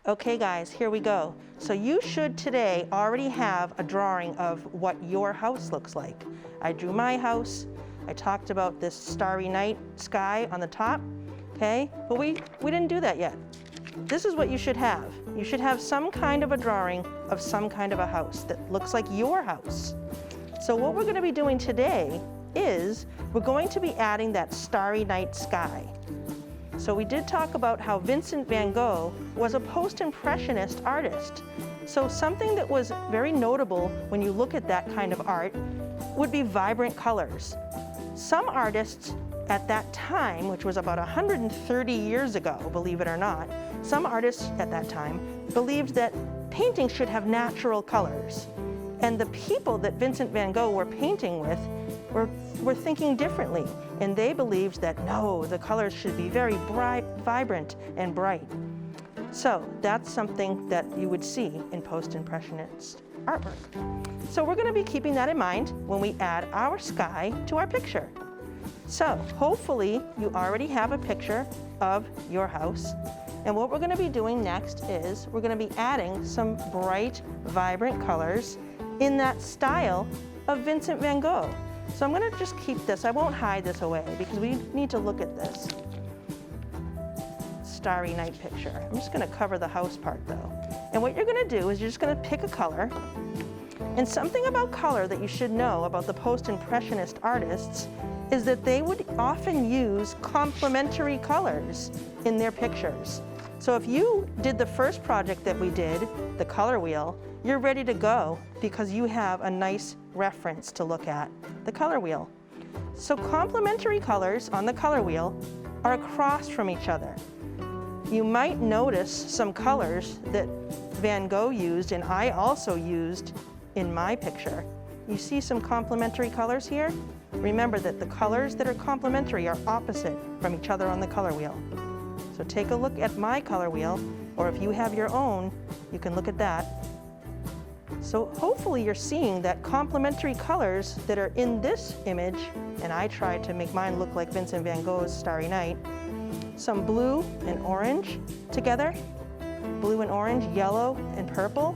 Okay guys, here we go. So you should today already have a drawing of what your house looks like. I drew my house. I talked about this starry night sky on the top, okay? But we didn't do that yet. This is what you should have. You should have some kind of a drawing of some kind of a house that looks like your house. So what we're going to be doing today is we're going to be adding that starry night sky. So we did talk about how Vincent Van Gogh was a post-impressionist artist. So something that was very notable when you look at that kind of art would be vibrant colors. Some artists at that time, which was about 130 years ago, believe it or not, some artists at that time believed that paintings should have natural colors. And the people that Vincent Van Gogh were painting with were thinking differently. And they believed that no, the colors should be very bright, vibrant and bright. So that's something that you would see in post-impressionist artwork. So we're going to be keeping that in mind when we add our sky to our picture. So hopefully you already have a picture of your house. And what we're going to be doing next is we're going to be adding some bright, vibrant colors in that style of Vincent Van Gogh. So I'm going to just keep this. I won't hide this away because we need to look at this starry night picture. I'm just going to cover the house part though. And what you're going to do is you're just going to pick a color. And something about color that you should know about the post-impressionist artists is that they would often use complementary colors in their pictures. So if you did the first project that we did, the color wheel, you're ready to go because you have a nice reference to look at, the color wheel. So complementary colors on the color wheel are across from each other. You might notice some colors that Van Gogh used and I also used in my picture. You see some complementary colors here? Remember that the colors that are complementary are opposite from each other on the color wheel. So take a look at my color wheel, or if you have your own, you can look at that. So hopefully you're seeing that complementary colors that are in this image, and I tried to make mine look like Vincent Van Gogh's Starry Night. Some blue and orange together, blue and orange, yellow and purple.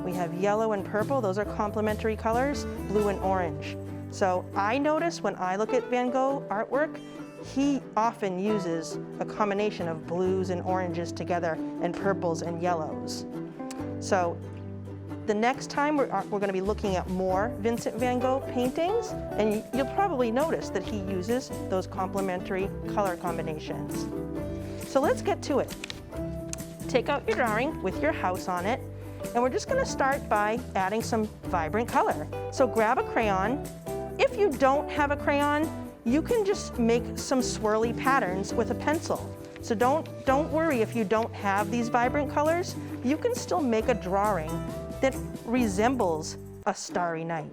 We have yellow and purple, those are complementary colors, blue and orange. So I notice when I look at Van Gogh artwork, he often uses a combination of blues and oranges together and purples and yellows. So the next time we're going to be looking at more Vincent Van Gogh paintings, and you'll probably notice that he uses those complementary color combinations. So let's get to it. Take out your drawing with your house on it, and we're just going to start by adding some vibrant color. So grab a crayon. If you don't have a crayon, you can just make some swirly patterns with a pencil. So don't worry if you don't have these vibrant colors. You can still make a drawing that resembles a starry night.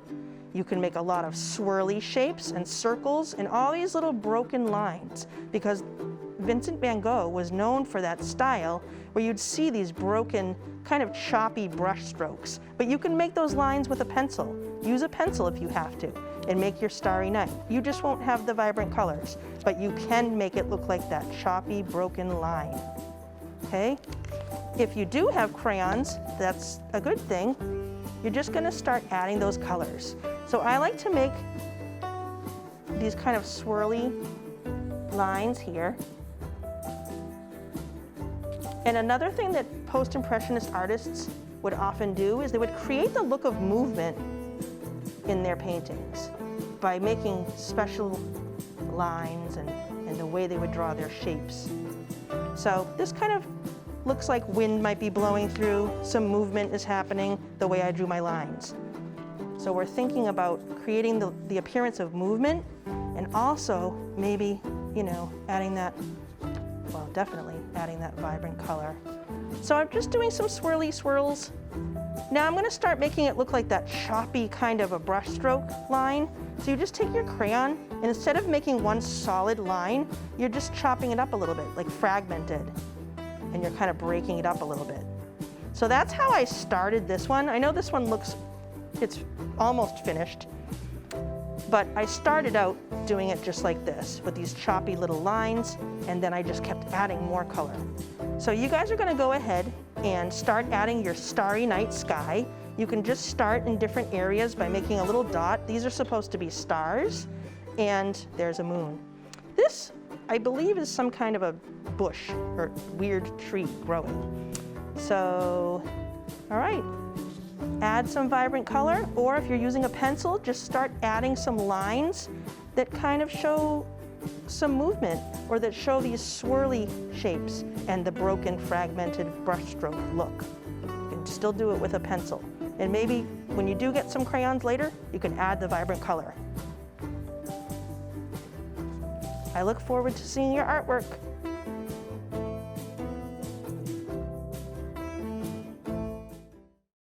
You can make a lot of swirly shapes and circles and all these little broken lines because Vincent Van Gogh was known for that style where you'd see these broken, kind of choppy brush strokes. But you can make those lines with a pencil. Use a pencil if you have to and make your starry night. You just won't have the vibrant colors, but you can make it look like that choppy, broken line, okay? If you do have crayons, that's a good thing. You're just gonna start adding those colors. So I like to make these kind of swirly lines here. And another thing that post-impressionist artists would often do is they would create the look of movement in their paintings by making special lines and the way they would draw their shapes. So this kind of looks like wind might be blowing through, some movement is happening the way I drew my lines. So we're thinking about creating the appearance of movement and also maybe, you know, adding that, well, definitely adding that vibrant color. So I'm just doing some swirly swirls. Now I'm going to start making it look like that choppy kind of a brush stroke line. So you just take your crayon and instead of making one solid line, you're just chopping it up a little bit, like fragmented. And you're kind of breaking it up a little bit. So that's how I started this one. I know this one looks, it's almost finished, but I started out doing it just like this with these choppy little lines, and then I just kept adding more color. So you guys are going to go ahead and start adding your Starry Night Sky. You can just start in different areas by making a little dot. These are supposed to be stars, and there's a moon. This, I believe, is some kind of a bush or weird tree growing. So, all right, add some vibrant color, or if you're using a pencil, just start adding some lines that kind of show some movement, or that show these swirly shapes and the broken, fragmented brushstroke look. You can still do it with a pencil. And maybe when you do get some crayons later, you can add the vibrant color. I look forward to seeing your artwork.